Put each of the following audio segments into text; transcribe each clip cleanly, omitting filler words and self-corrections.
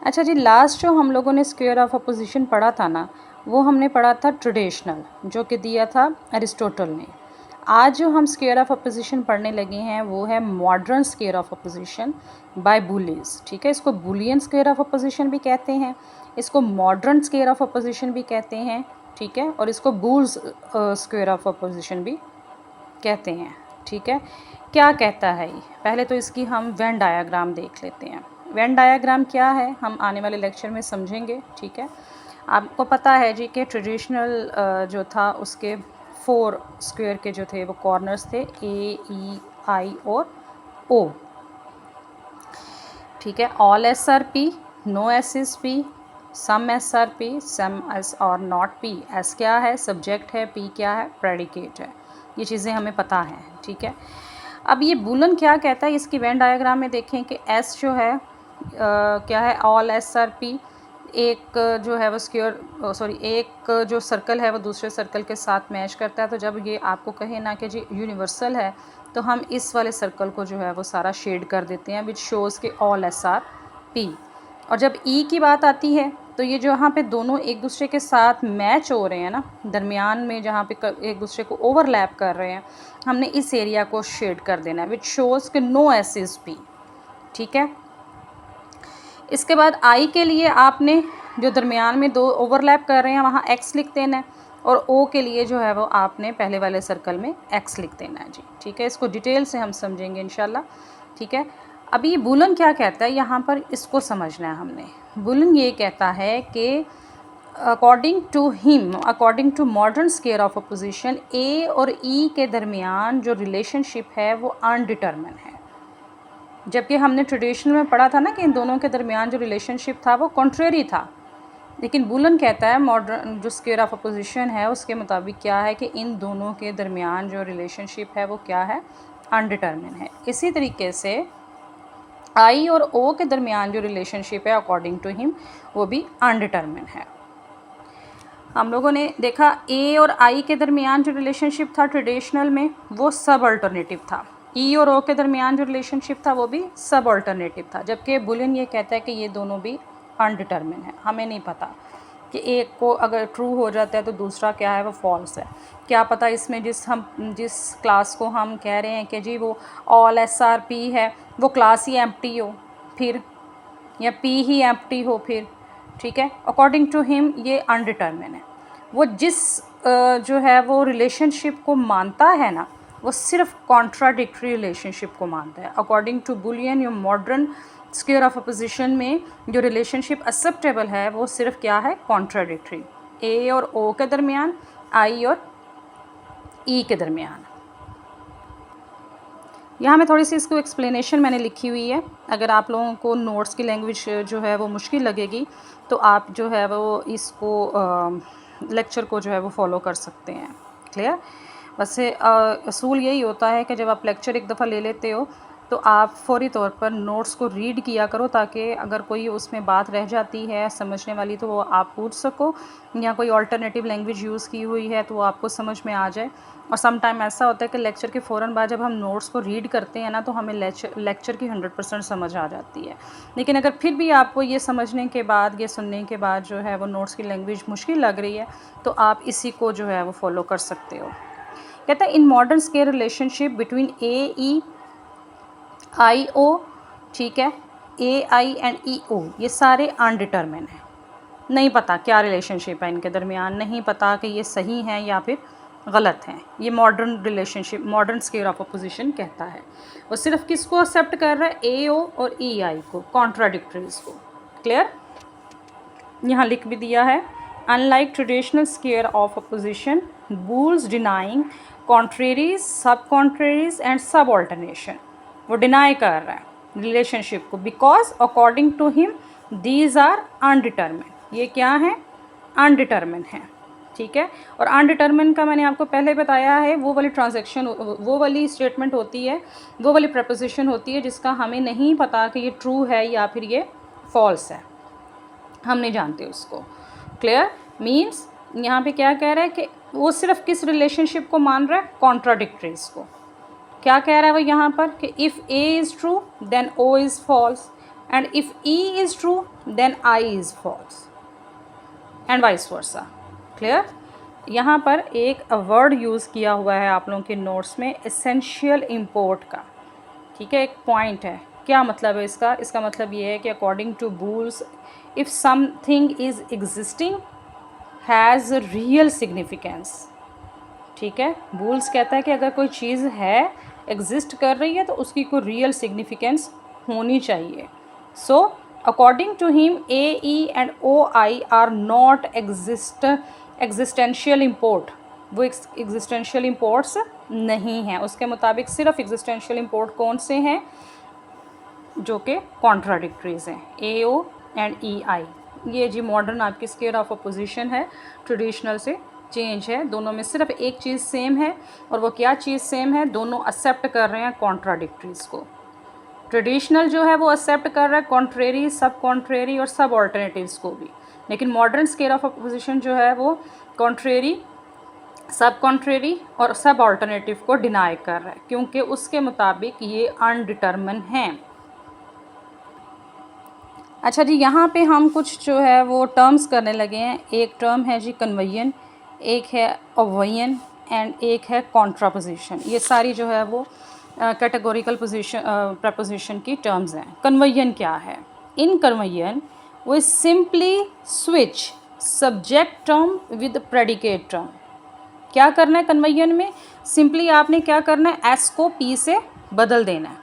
अच्छा जी, लास्ट जो हम लोगों ने स्क्वायर ऑफ अपोजिशन पढ़ा था ना, वो हमने पढ़ा था ट्रेडिशनल, जो कि दिया था अरिस्टोटल ने। आज जो हम स्क्वायर ऑफ अपोजिशन पढ़ने लगे हैं वो है modern square of opposition by Boole's. ठीक है, इसको बुलियन स्क्वायर ऑफ अपोजिशन भी कहते हैं, इसको मॉडर्न स्क्वायर ऑफ अपोजिशन भी कहते हैं। ठीक है, और इसको बुल्स स्क्वायर ऑफ अपोजिशन भी कहते हैं। ठीक है, क्या कहता है ये? पहले तो इसकी हम वेन डायाग्राम देख लेते हैं। वेन डायाग्राम क्या है हम आने वाले लेक्चर में समझेंगे। ठीक है, आपको पता है जी कि ट्रेडिशनल जो था उसके 4 स्क्वायर के जो थे वो कॉर्नर्स थे, ए, ई, आई और ओ। ठीक है, all S are P, no S is P, some S are P, some S are not P. S क्या है? सब्जेक्ट है, पी क्या है? प्रेडिकेट है। ये चीज़ें हमें पता हैं। ठीक है, अब ये बुलन क्या कहता है, इसकी वेन डायग्राम में देखें कि एस जो है क्या है? All S are P. एक जो है वो स्क्वायर सॉरी एक जो सर्कल है वो दूसरे सर्कल के साथ मैच करता है। तो जब ये आपको कहे ना कि जी यूनिवर्सल है, तो हम इस वाले सर्कल को जो है वो सारा शेड कर देते हैं विच शोज़ के ऑल एस आर पी। और जब ई की बात आती है तो ये जो यहाँ पे दोनों एक दूसरे के साथ मैच हो रहे हैं ना, दरमियान में जहाँ पे एक दूसरे को ओवरलैप कर रहे हैं, हमने इस एरिया को शेड कर देना है विच शोज़ के नो एस इज पी। ठीक है, इसके बाद आई के लिए आपने जो दरमियान में दो ओवरलैप कर रहे हैं वहाँ एक्स लिख देना है, और ओ के लिए जो है वो आपने पहले वाले सर्कल में एक्स लिख देना है जी। ठीक है, इसको डिटेल से हम समझेंगे इंशाल्लाह। ठीक है, अभी बुलन क्या कहता है यहाँ पर, इसको समझना है हमने। बुलन ये कहता है कि according to modern square of opposition, A और ई के दरमियान जो रिलेशनशिप है वो अनडिटर्मिन है। जबकि हमने ट्रेडिशनल में पढ़ा था ना कि इन दोनों के दरमियान जो रिलेशनशिप था वो कॉन्ट्रेरी था। लेकिन बुलन कहता है मॉडर्न जो स्क्वायर ऑफ अपोजिशन है उसके मुताबिक क्या है कि इन दोनों के दरमियान जो रिलेशनशिप है वो क्या है? अनडिटर्मिन है। इसी तरीके से आई और ओ के दरमियान जो रिलेशनशिप है अकॉर्डिंग टू हिम वो भी अनडिटर्मिन है। हम लोगों ने देखा ए और आई के दरमियान जो रिलेशनशिप था ट्रेडिशनल में वो सब अल्टरनेटिव था। ई और ओ के दरमियान जो रिलेशनशिप था वो भी सब अल्टरनेटिव था। जबकि बुलियन ये कहता है कि ये दोनों भी अनडिटर्मिन है। हमें नहीं पता कि एक को अगर ट्रू हो जाता है तो दूसरा क्या है वो फॉल्स है। क्या पता इसमें जिस क्लास को हम कह रहे हैं कि जी वो ऑल एस आर पी है, वो क्लास ही एम्प्टी हो फिर, या पी ही एम्प्टी हो फिर। ठीक है, अकॉर्डिंग टू हिम ये अनडिटर्मिन है। वो जिस जो है वो रिलेशनशिप को मानता है ना, वो सिर्फ कॉन्ट्राडिक्टरी रिलेशनशिप को मानता है। अकॉर्डिंग टू बुलियन या मॉडर्न स्क्वायर ऑफ अपोजिशन में जो रिलेशनशिप एक्सेप्टेबल है वो सिर्फ क्या है? कॉन्ट्राडिक्टरी। ए और ओ के दरमियान, आई और ई के दरमियान। यहाँ में थोड़ी सी इसको एक्सप्लेनेशन मैंने लिखी हुई है। अगर आप लोगों को नोट्स की लैंग्वेज जो है वो मुश्किल लगेगी तो आप जो है वो इसको लेक्चर को जो है वो फॉलो कर सकते हैं। क्लियर? वैसे असूल यही होता है कि जब आप लेक्चर एक दफ़ा ले लेते हो तो आप फ़ौरी तौर पर नोट्स को रीड किया करो, ताकि अगर कोई उसमें बात रह जाती है समझने वाली तो वो आप पूछ सको, या कोई अल्टरनेटिव लैंग्वेज यूज़ की हुई है तो वो आपको समझ में आ जाए। और सम टाइम ऐसा होता है कि लेक्चर के फ़ौरन बाद जब हम नोट्स को रीड करते हैं ना तो हमें लेक्चर की 100% समझ आ जाती है। लेकिन अगर फिर भी आपको ये समझने के बाद, ये सुनने के बाद जो है वो नोट्स की लैंग्वेज मुश्किल लग रही है तो आप इसी को जो है वो फॉलो कर सकते हो। कहता है in modern square relationship between A E I O, ठीक है, ए आई एंड ई ओ, ये सारे अनडिटर्मिन हैं। नहीं पता क्या रिलेशनशिप है इनके दरमियान, नहीं पता कि ये सही हैं या फिर गलत हैं। ये modern relationship, modern square of opposition कहता है। वो सिर्फ किसको एक्सेप्ट कर रहा है? ए ओ और ई आई को, कॉन्ट्राडिक्टरीज को। क्लियर? यहाँ लिख भी दिया है, unlike traditional square of opposition, Boole's denying contraries, sub contraries and sub alternation. वो डिनाई कर रहा है रिलेशनशिप को, because according to him these are undetermined. ये क्या है? अनडिटर्मिन है। ठीक है, और अनडिटर्मिन का मैंने आपको पहले बताया है, वो वाली ट्रांजैक्शन, वो वाली स्टेटमेंट होती है, वो वाली प्रपोजिशन होती है जिसका हमें नहीं पता कि ये ट्रू है या फिर ये फॉल्स है, हम नहीं जानते उसको। क्लियर? मीन्स यहाँ पे क्या कह रहा है कि वो सिर्फ किस रिलेशनशिप को मान रहा है? कॉन्ट्राडिक्टरीज को। क्या कह रहा है वो यहाँ पर कि if A is true then O is false, and if E is true then I is false and vice versa. Clear? यहाँ पर एक वर्ड यूज़ किया हुआ है आप लोगों के नोट्स में, एसेंशियल इम्पोर्ट का। ठीक है, एक पॉइंट है। क्या मतलब है इसका? इसका मतलब ये है कि according to Boole's if something is existing has real significance. ठीक है, बूल्स कहता है कि अगर कोई चीज़ है, एग्जिस्ट कर रही है, तो उसकी कोई रियल सिग्निफिकेंस होनी चाहिए। So according to him A E and O I are not existential import, वो एग्जिस्टेंशियल इम्पोर्ट्स नहीं हैं। उसके मुताबिक सिर्फ एग्जिस्टेंशियल इम्पोर्ट कौन से हैं? जो कि कॉन्ट्राडिक्टरीज हैं, ए ओ एंड ई आई। ये जी मॉडर्न आपकी स्केल ऑफ अपोजिशन है, ट्रेडिशनल से चेंज है। दोनों में सिर्फ एक चीज़ सेम है, और वो क्या चीज़ सेम है? दोनों एक्सेप्ट कर रहे हैं कॉन्ट्राडिक्टरीज को। ट्रेडिशनल जो है वो एक्सेप्ट कर रहा है कॉन्ट्रेरी, सब कॉन्ट्रेरी और सब ऑल्टरनेटिव्स को भी, लेकिन मॉडर्न स्केल ऑफ अपोजिशन जो है वो कॉन्ट्रेरी, सब कॉन्ट्रेरी और सब ऑल्टरनेटिव को डिनाई कर रहा है, क्योंकि उसके मुताबिक ये अनडिटर्मिन हैं। अच्छा जी, यहाँ पे हम कुछ जो है वो टर्म्स करने लगे हैं। एक टर्म है जी कन्वेयन, एक है ओवेयन एंड एक है कॉन्ट्रापोजिशन। ये सारी जो है वो कैटेगोरिकल पोजीशन प्रपोजिशन की टर्म्स हैं। कन्वेयन क्या है? इन कन्वेयन we simply switch subject term with predicate term. क्या करना है कन्वेयन में? सिंपली आपने क्या करना है? एस को पी से बदल देना है,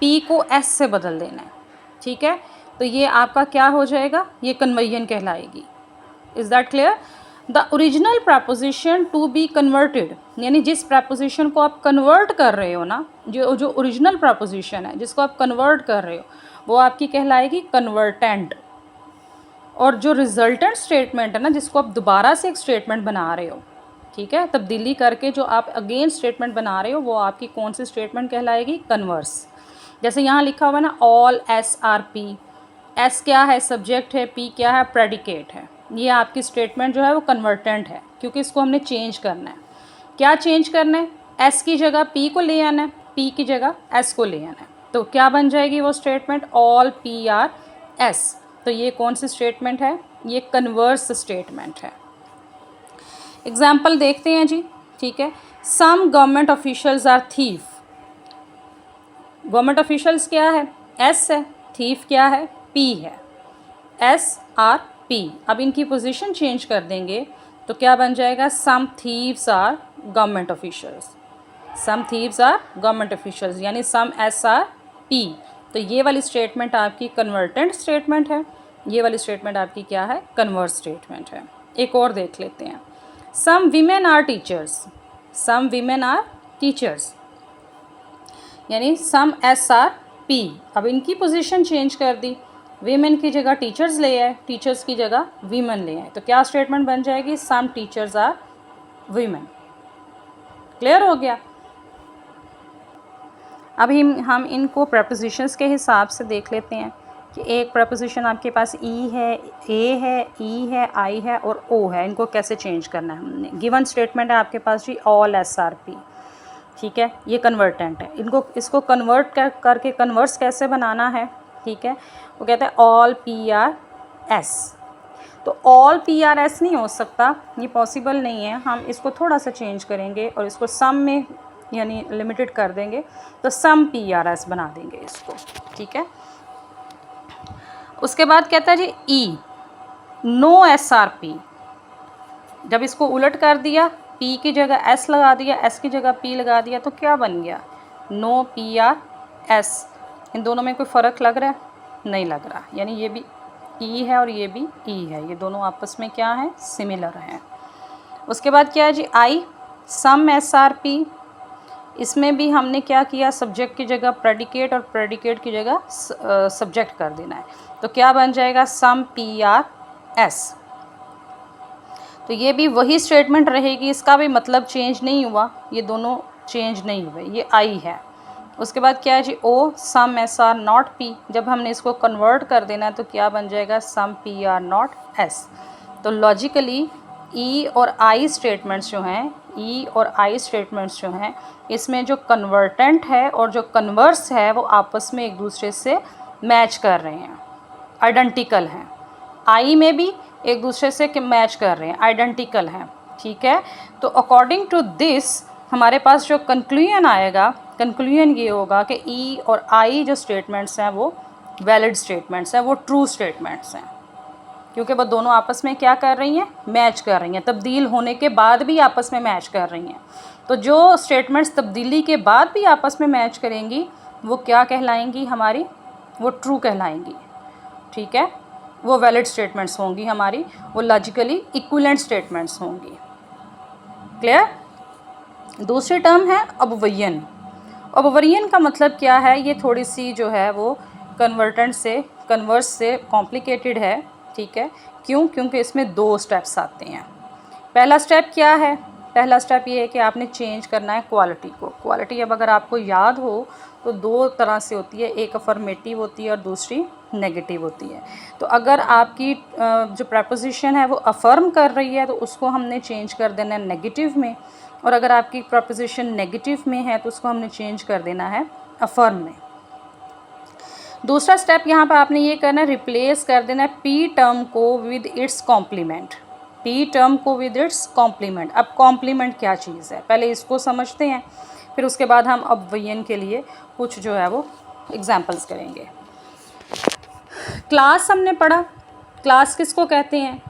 पी को एस से बदल देना है। ठीक है, तो ये आपका क्या हो जाएगा? ये कन्वेयन कहलाएगी। Is that clear? The original proposition to be converted, यानी जिस प्रपोजिशन को आप कन्वर्ट कर रहे हो ना, जो ओरिजिनल प्रपोजिशन है जिसको आप कन्वर्ट कर रहे हो, वो आपकी कहलाएगी कन्वर्टेंट। और जो रिजल्टेंट स्टेटमेंट है ना, जिसको आप दोबारा से एक स्टेटमेंट बना रहे हो, ठीक है, तब्दीली करके जो आप अगेन स्टेटमेंट बना रहे हो, वो आपकी कौन सी स्टेटमेंट कहलाएगी? कन्वर्स। जैसे यहाँ लिखा हुआ है ना, all S are P. S क्या है? सब्जेक्ट है, पी क्या है? प्रेडिकेट है। ये आपकी स्टेटमेंट जो है वो कन्वर्टेंट है, क्योंकि इसको हमने चेंज करना है। क्या चेंज करना है? एस की जगह पी को ले आना है, पी की जगह एस को ले आना है। तो क्या बन जाएगी वो statement? All P are S. तो ये कौन सी स्टेटमेंट है? ये कन्वर्स स्टेटमेंट है। एग्जाम्पल देखते हैं जी। ठीक है, some government officials are thief. Government officials क्या है? एस है। थीफ क्या है? पी है। S are P. अब इनकी पोजीशन चेंज कर देंगे तो क्या बन जाएगा? Some thieves are government officials. Some thieves are government officials, यानी सम एस आर पी। तो ये वाली स्टेटमेंट आपकी कन्वर्टेंट स्टेटमेंट है, ये वाली स्टेटमेंट आपकी क्या है? कन्वर्स स्टेटमेंट है। एक और देख लेते हैं। Some women are teachers. Some women are teachers, यानी सम एस आर पी। अब इनकी पोजीशन चेंज कर दी, वीमेन की जगह टीचर्स ले आए, टीचर्स की जगह वीमेन ले आए, तो क्या स्टेटमेंट बन जाएगी? Some teachers are women. Clear हो गया? अभी हम इनको प्रपोजिशंस के हिसाब से देख लेते हैं कि एक प्रपोजिशन आपके पास ई है, ए है, ई है, आई है और ओ है। इनको कैसे चेंज करना है हमने? गिवन स्टेटमेंट है आपके पास जी, ऑल एस आर पी। ठीक है, ये कन्वर्टेंट है। इसको कन्वर्ट करके कन्वर्स कैसे बनाना है? ठीक है, वो कहते हैं ऑल पी आर एस। तो ऑल पी आर एस नहीं हो सकता, ये पॉसिबल नहीं है। हम इसको थोड़ा सा चेंज करेंगे और इसको सम में यानी लिमिटेड कर देंगे, तो सम पी आर एस बना देंगे इसको। ठीक है, उसके बाद कहता है जी ई, नो एस आर पी। जब इसको उलट कर दिया, पी की जगह एस लगा दिया, एस की जगह पी लगा दिया, तो क्या बन गया? No P are S. इन दोनों में कोई फ़र्क लग रहा है? नहीं लग रहा, यानी ये भी ई है और ये भी ई है, ये दोनों आपस में क्या है? सिमिलर हैं। उसके बाद क्या है जी आई, सम एस आर पी। इसमें भी हमने क्या किया? सब्जेक्ट की जगह प्रेडिकेट और प्रेडिकेट की जगह सब्जेक्ट कर देना है, तो क्या बन जाएगा? Some P are S. तो ये भी वही स्टेटमेंट रहेगी, इसका भी मतलब चेंज नहीं हुआ, ये दोनों चेंज नहीं हुए, ये आई है। उसके बाद क्या है जी ओ, सम एस आर नॉट पी। जब हमने इसको कन्वर्ट कर देना है तो क्या बन जाएगा? Some P are not S. तो लॉजिकली ई और आई स्टेटमेंट्स जो हैं, ई और आई स्टेटमेंट्स जो हैं, इसमें जो कन्वर्टेंट है और जो कन्वर्स है वो आपस में एक दूसरे से मैच कर रहे हैं, आइडेंटिकल हैं, आई में भी एक दूसरे से मैच कर रहे हैं, आइडेंटिकल हैं, ठीक है। तो अकॉर्डिंग टू दिस हमारे पास जो कंक्लूजन आएगा, कंक्लूजन ये होगा कि ई और आई जो स्टेटमेंट्स हैं वो वैलिड स्टेटमेंट्स हैं, वो ट्रू स्टेटमेंट्स हैं, क्योंकि वो दोनों आपस में क्या कर रही हैं, मैच कर रही हैं, तब्दील होने के बाद भी आपस में मैच कर रही हैं। तो जो स्टेटमेंट्स तब्दीली के बाद भी आपस में मैच करेंगी वो क्या कहलाएंगी हमारी, वो ट्रू कहलाएंगी, ठीक है, वो वैलिड स्टेटमेंट्स होंगी हमारी, वो लॉजिकली इक्विवेलेंट स्टेटमेंट्स होंगी। क्लियर। दूसरी टर्म है अबवयन। अबवयन का मतलब क्या है, ये थोड़ी सी जो है वो कन्वर्स से कॉम्प्लिकेटेड है, ठीक है। क्यों? क्योंकि इसमें 2 स्टेप्स आते हैं। पहला स्टेप क्या है, पहला स्टेप ये है कि आपने चेंज करना है क्वालिटी को। क्वालिटी अब अगर आपको याद हो तो 2 तरह से होती है, एक अफर्मेटिव होती है और दूसरी नेगेटिव होती है। तो अगर आपकी जो प्रपोजिशन है वो अफर्म कर रही है तो उसको हमने चेंज कर देना है नेगेटिव में, और अगर आपकी प्रपोजिशन नेगेटिव में है तो उसको हमने चेंज कर देना है अफर्म में। दूसरा स्टेप यहाँ पर आपने ये करना है, रिप्लेस कर देना है पी टर्म को with its complement, P term को विद इट्स कॉम्प्लीमेंट। अब कॉम्प्लीमेंट क्या चीज़ है, पहले इसको समझते हैं, फिर उसके बाद हम अबवयन के लिए कुछ जो है वो एग्जांपल्स करेंगे। क्लास हमने पढ़ा, क्लास किसको कहते हैं,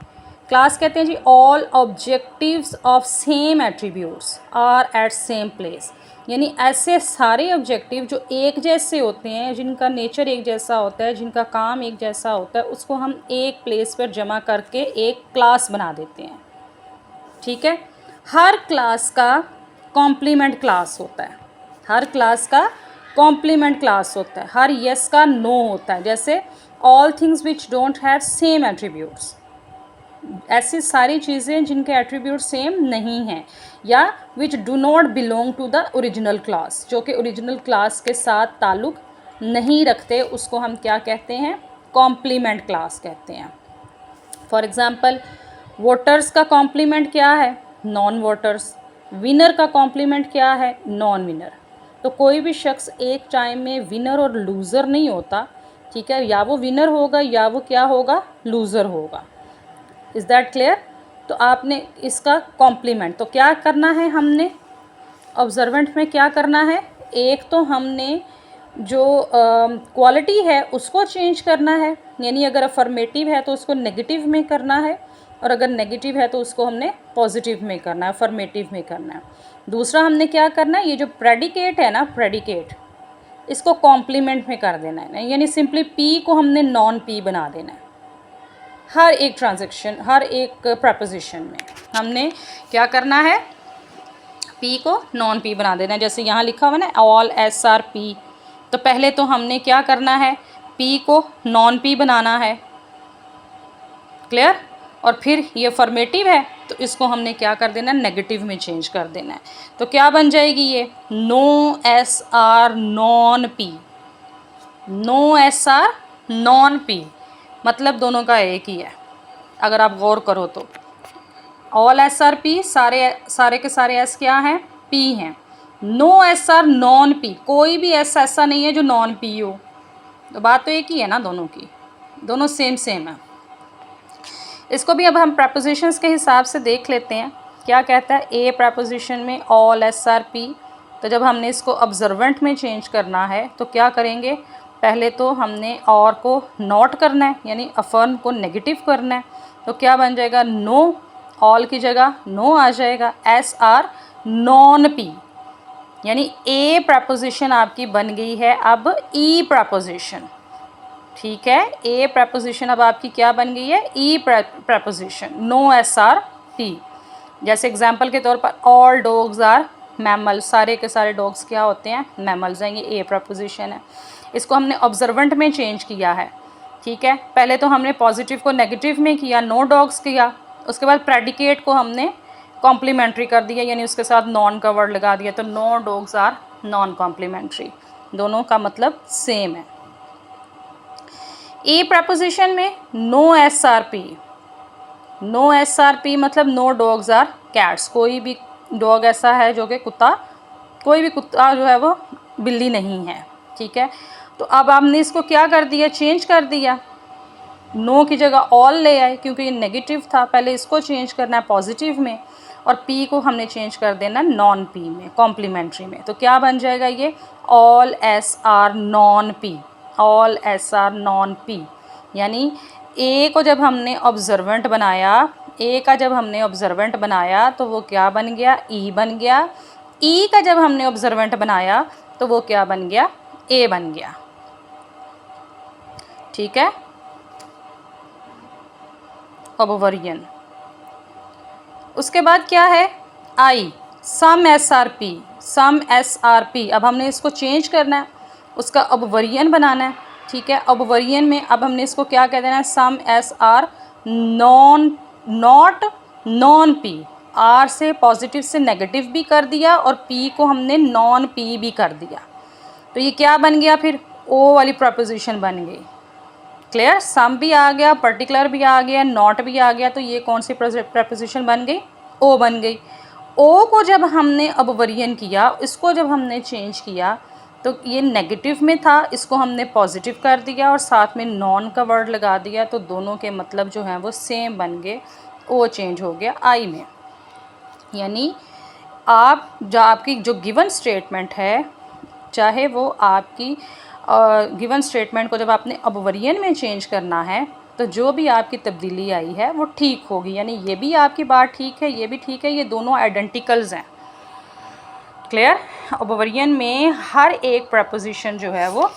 क्लास कहते हैं जी all objectives of same attributes are at same place, यानी ऐसे सारे ऑब्जेक्टिव जो एक जैसे होते हैं, जिनका नेचर एक जैसा होता है, जिनका काम एक जैसा होता है, उसको हम एक प्लेस पर जमा करके एक क्लास बना देते हैं, ठीक है। हर क्लास का कॉम्प्लीमेंट क्लास होता है, हर क्लास का कॉम्प्लीमेंट क्लास होता है, हर यस का नो होता है। जैसे all things which don't have same attributes, ऐसी सारी चीज़ें जिनके एट्रीब्यूट सेम नहीं हैं, या which do not belong to the original class, जो कि ओरिजिनल क्लास के साथ ताल्लुक़ नहीं रखते, उसको हम क्या कहते हैं, कॉम्प्लीमेंट क्लास कहते हैं। फॉर एग्ज़ाम्पल वोटर्स का कॉम्प्लीमेंट क्या है, नॉन वोटर्स। विनर का कॉम्प्लीमेंट क्या है, नॉन विनर। तो कोई भी शख्स एक टाइम में विनर और लूज़र नहीं होता, ठीक है, या वो विनर होगा या वो क्या होगा, लूज़र होगा। Is that clear. तो आपने इसका कॉम्प्लीमेंट तो क्या करना है, हमने ऑब्जर्वेंट में क्या करना है, एक तो हमने जो क्वालिटी है उसको चेंज करना है, यानी अगर अफर्मेटिव है तो उसको नेगेटिव में करना है, और अगर नेगेटिव है तो उसको हमने पॉजिटिव में करना है, अफर्मेटिव में करना है। दूसरा हमने क्या करना है, ये जो प्रेडिकेट है ना, प्रेडिकेट, इसको कॉम्प्लीमेंट में कर देना है, यानी सिंपली पी को हमने नॉन पी बना देना है। हर एक ट्रांजैक्शन, हर एक प्रपोजिशन में हमने क्या करना है, पी को नॉन पी बना देना है। जैसे यहाँ लिखा हुआ ना ऑल एस आर पी, तो पहले तो हमने क्या करना है, पी को नॉन पी बनाना है, क्लियर। और फिर ये फॉर्मेटिव है तो इसको हमने क्या कर देना है, नेगेटिव में चेंज कर देना है। तो क्या बन जाएगी ये, no S are non P, no S are non P, मतलब दोनों का एक ही है अगर आप गौर करो तो। ऑल एस आर पी, सारे के सारे एस क्या हैं, पी हैं। No S are non P, कोई भी एस ऐसा नहीं है जो नॉन पी हो। तो बात तो एक ही है ना दोनों की, दोनों सेम है। इसको भी अब हम प्रपोजिशंस के हिसाब से देख लेते हैं। क्या कहता है, ए प्रपोजिशन में ऑल एस आर पी, तो जब हमने इसको ऑब्जर्वेंट में चेंज करना है तो क्या करेंगे, पहले तो हमने और को नॉट करना है, यानी अफर्म को नेगेटिव करना है। तो क्या बन जाएगा, नो, ऑल की जगह नो आ जाएगा, एस आर नॉन पी, यानी ए प्रपोजिशन आपकी बन गई है अब ई प्रपोजिशन, ठीक है। ए प्रपोजिशन अब आपकी क्या बन गई है, E proposition, no S are P. जैसे एग्जांपल के तौर पर ऑल डॉग्स आर मैमल, सारे के सारे डॉग्स क्या होते हैं, मैमल्स हैं, ये ए प्रपोजिशन है। इसको हमने ऑब्जर्वेंट में चेंज किया है, ठीक है। पहले तो हमने पॉजिटिव को नेगेटिव में किया, नो डॉग्स किया, उसके बाद प्रेडिकेट को हमने कॉम्प्लीमेंट्री कर दिया, यानी उसके साथ नॉन का वर्ड लगा दिया, तो no dogs are non complementary, दोनों का मतलब सेम है। ए प्रपोजिशन में no S are P, no S are P मतलब नो डॉग्स आर कैट्स, कोई भी डॉग ऐसा है जो कि कुत्ता, कोई भी कुत्ता जो है वो बिल्ली नहीं है, ठीक है। तो तो अब आपने इसको क्या कर दिया, चेंज कर दिया, नो की जगह ऑल ले आए, क्योंकि ये नेगेटिव था। पहले इसको चेंज करना है पॉजिटिव में, और पी को हमने चेंज कर देना नॉन पी में, कॉम्प्लीमेंट्री में। तो क्या बन जाएगा ये, all S are non P, all S are non P. यानी ए को जब हमने ऑब्जर्वेंट बनाया, ए का जब हमने ऑब्जर्वेंट बनाया तो वो क्या बन गया, ई बन गया। ई का जब हमने ऑब्जर्वेंट बनाया तो वो क्या बन गया, ए बन गया। ठीक है, ओबोवरियन। उसके बाद क्या है, आई, सम S are P, some S are P. अब हमने इसको चेंज करना है, उसका ओबोवरियन बनाना है। ठीक है, ओबोवरियन में अब हमने इसको क्या कह देना है, some S are non, not non P. आर से पॉजिटिव से नेगेटिव भी कर दिया और पी को हमने नॉन पी भी कर दिया। तो ये क्या बन गया, फिर ओ वाली प्रपोजिशन बन गई। क्लियर, सम भी आ गया, पर्टिकुलर भी आ गया, नॉट भी आ गया, तो ये कौन सी प्रपोजिशन बन गई, ओ बन गई। ओ को जब हमने ओबोवरियन किया, इसको जब हमने चेंज किया तो ये नेगेटिव में था, इसको हमने पॉजिटिव कर दिया और साथ में नॉन का वर्ड लगा दिया, तो दोनों के मतलब जो हैं वो सेम बन गए, ओ चेंज हो गया आई में। यानी आप जो आपकी जो गिवन स्टेटमेंट है, चाहे वो आपकी गिवन स्टेटमेंट को जब आपने ओबोवरियन में चेंज करना है तो जो भी आपकी तब्दीली आई है वो ठीक होगी। यानी ये भी आपकी बात ठीक है, ये भी ठीक है, ये दोनों आइडेंटिकल्स हैं। क्लियर, ओबोवरियन में हर एक प्रपोजिशन जो है वो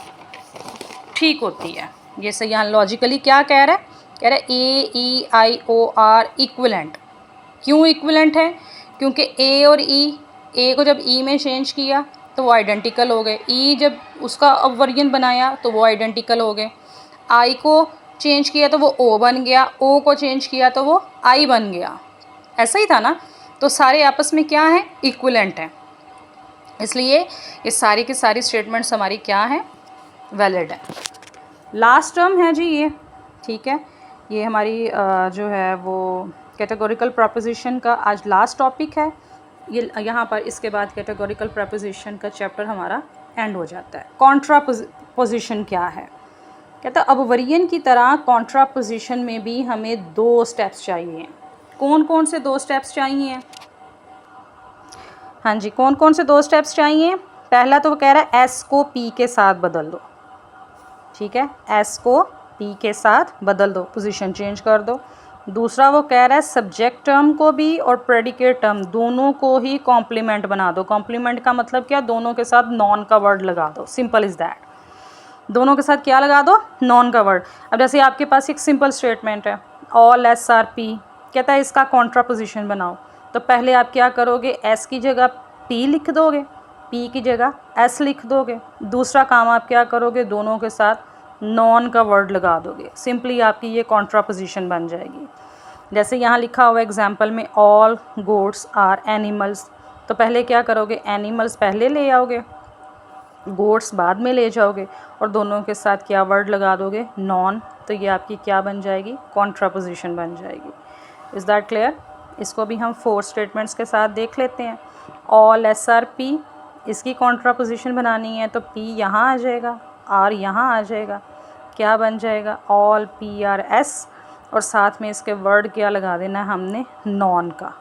ठीक होती है। ये से यहाँ लॉजिकली क्या कह रहा है, कह रहा है ए E I O R equivalent. क्यों इक्विवेलेंट है, क्योंकि ए और ई, ए को जब ई में चेंज किया तो वो आइडेंटिकल हो गए, ई जब उसका ओबोवरियन बनाया तो वो आइडेंटिकल हो गए, आई को चेंज किया तो वो ओ बन गया, ओ को चेंज किया तो वो आई बन गया। ऐसा ही था ना, तो सारे आपस में क्या है, इक्विवेलेंट है। इसलिए ये सारी की सारी स्टेटमेंट्स हमारी क्या हैं, वैलिड है। लास्ट टर्म है जी ये, ठीक है, ये हमारी जो है वो कैटेगोरिकल प्रपोजिशन का आज लास्ट टॉपिक है। ये यहाँ पर इसके बाद कैटेगोरिकल प्रपोजिशन का चैप्टर हमारा एंड हो जाता है। कॉन्ट्रापोजिशन क्या है, कहता है ओबोवरियन की तरह कॉन्ट्रापोजिशन में भी हमें 2 स्टेप्स चाहिए। कौन कौन से 2 स्टेप्स चाहिए, हाँ जी, कौन कौन से 2 स्टेप्स चाहिए। पहला तो वो कह रहा है एस को पी के साथ बदल दो। ठीक है, एस को पी के साथ बदल दो, पोजीशन चेंज कर दो। दूसरा वो कह रहा है सब्जेक्ट टर्म को भी और प्रेडिकेट टर्म दोनों को ही कॉम्प्लीमेंट बना दो। कॉम्प्लीमेंट का मतलब क्या, दोनों के साथ नॉन का वर्ड लगा दो, सिंपल इज़ दैट। दोनों के साथ क्या लगा दो, नॉन का वर्ड। अब जैसे आपके पास एक सिंपल स्टेटमेंट है, ऑल एस आर पी, कहता है इसका कॉन्ट्रापोजिशन बनाओ। तो पहले आप क्या करोगे, एस की जगह पी लिख दोगे, पी की जगह एस लिख दोगे। दूसरा काम आप क्या करोगे, दोनों के साथ नॉन का वर्ड लगा दोगे। सिंपली आपकी ये कॉन्ट्रापोजिशन बन जाएगी। जैसे यहाँ लिखा हुआ एग्जाम्पल में ऑल गोट्स आर एनिमल्स, तो पहले क्या करोगे, एनिमल्स पहले ले आओगे, गोट्स बाद में ले जाओगे और दोनों के साथ क्या वर्ड लगा दोगे, नॉन। तो ये आपकी क्या बन जाएगी, कॉन्ट्रापोजिशन बन जाएगी। Is that clear. इसको भी हम 4 स्टेटमेंट्स के साथ देख लेते हैं। ऑल एस आर पी, इसकी कॉन्ट्रापोजिशन बनानी है तो पी यहाँ आ जाएगा, आर यहाँ आ जाएगा, क्या बन जाएगा, ऑल पी आर एस, और साथ में इसके वर्ड क्या लगा देना है हमने, नॉन का।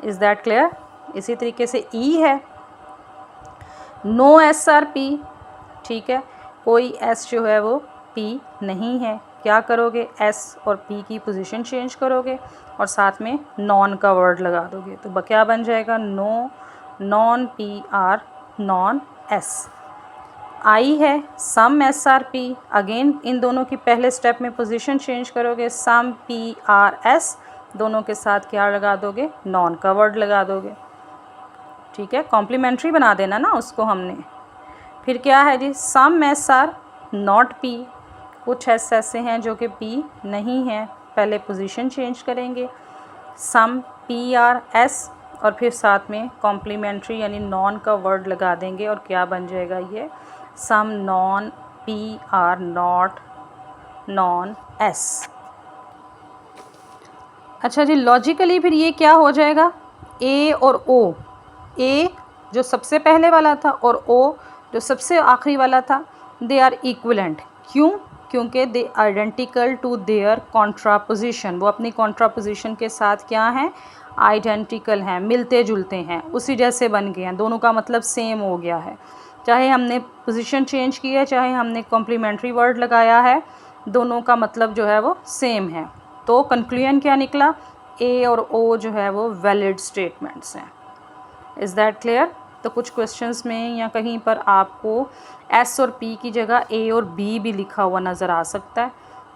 Is that clear. इसी तरीके से ई है, नो एस आर पी, ठीक है, कोई एस जो है वो पी नहीं है, क्या करोगे, एस और पी की पोजीशन चेंज करोगे और साथ में नॉन का वर्ड लगा दोगे, तो क्या बन जाएगा, no non P are non S. आई है, some S are P, again इन दोनों की पहले स्टेप में पोजीशन चेंज करोगे, सम पी आर एस, दोनों के साथ क्या लगा दोगे, नॉन का वर्ड लगा दोगे। ठीक है, कॉम्प्लीमेंट्री बना देना ना उसको हमने। फिर क्या है जी, सम एस आर नॉट पी, कुछ एस ऐसे हैं जो कि पी नहीं है, पहले पोजीशन चेंज करेंगे, सम पी आर एस, और फिर साथ में कॉम्प्लीमेंट्री यानी नॉन का वर्ड लगा देंगे और क्या बन जाएगा ये, some non P are not non S. अच्छा जी, लॉजिकली फिर ये क्या हो जाएगा, ए और ओ, ए जो सबसे पहले वाला था और ओ जो सबसे आखिरी वाला था, दे आर इक्विलेंट। क्यों? क्योंकि they identical to their contraposition, वो अपनी कॉन्ट्रापोजिशन के साथ क्या हैं, आइडेंटिकल हैं, मिलते जुलते हैं, उसी जैसे बन गए हैं, दोनों का मतलब सेम हो गया है। चाहे हमने पोजीशन चेंज की है, चाहे हमने कॉम्प्लीमेंट्री वर्ड लगाया है, दोनों का मतलब जो है वो सेम है। तो कंक्लूजन क्या निकला, ए और ओ जो है वो वैलिड स्टेटमेंट्स हैं। Is that clear? तो कुछ क्वेश्चंस में या कहीं पर आपको एस और पी की जगह ए और बी भी लिखा हुआ नज़र आ सकता है,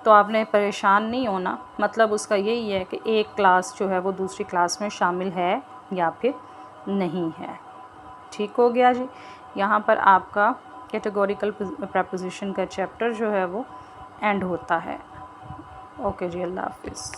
तो आपने परेशान नहीं होना। मतलब उसका यही है कि एक क्लास जो है वो दूसरी क्लास में शामिल है या फिर नहीं है। ठीक हो गया जी। यहाँ पर आपका कैटेगोरिकल प्रपोजिशन का चैप्टर जो है वो एंड होता है। ओके जी, अल्लाह हाफिज़।